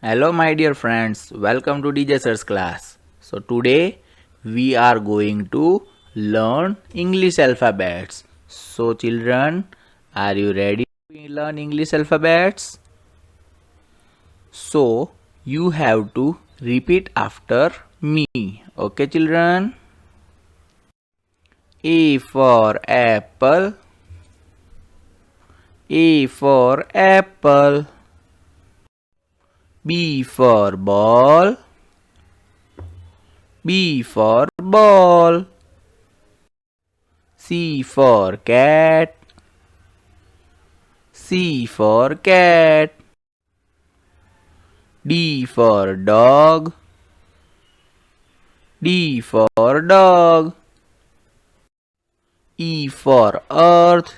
Hello my dear friends, welcome to DJ Sir's class. So today we are going to learn English alphabets. So children, are you ready to learn English alphabets? So you have to repeat after me. Okay children? A for apple. A for apple. B for ball. B for ball. C for cat. C for cat. D for dog. D for dog. E for earth.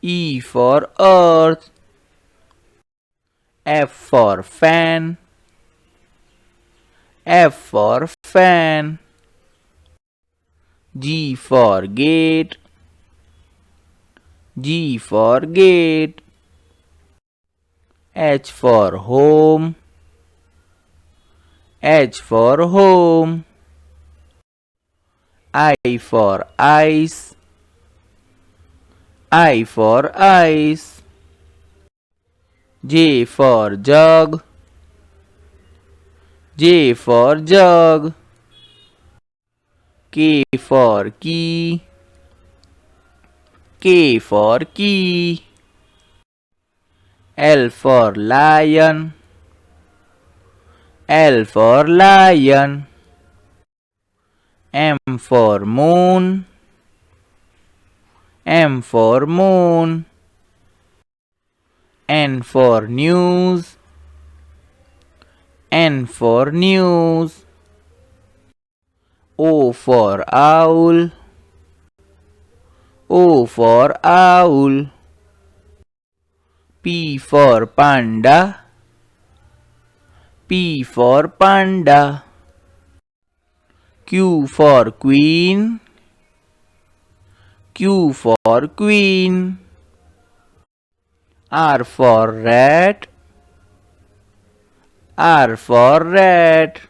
E for earth. F for fan. F for fan. G for gate. G for gate. H for home. H for home. I for ice. I for ice. J for jug. J for jug. K for key. K for key. L for lion. L for lion. M for moon. M for moon. N for news. N for news. O for owl. O for owl. P for panda. P for panda. Q for queen. Q for queen. R for rat. R for rat.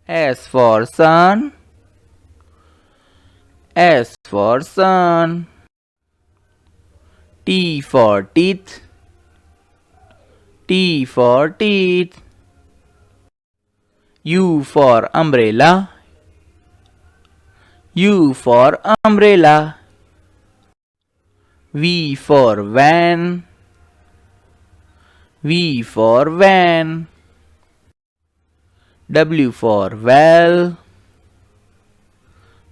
S for sun. S for sun. T for teeth. T for teeth. U for umbrella. U for umbrella. V for van. V for van. W for well.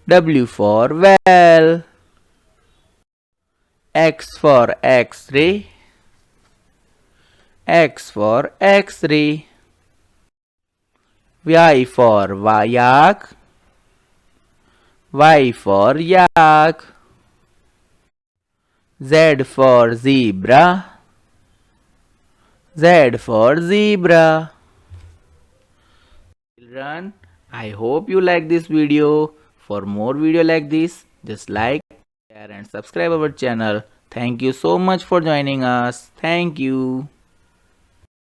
W for well. X for X-ray. X for X-ray. Y for yak. Y for yak. Z for zebra. Z for zebra. Children, I hope you like this video. For more video like this, just like, share and subscribe our channel. Thank you so much for joining us. Thank you.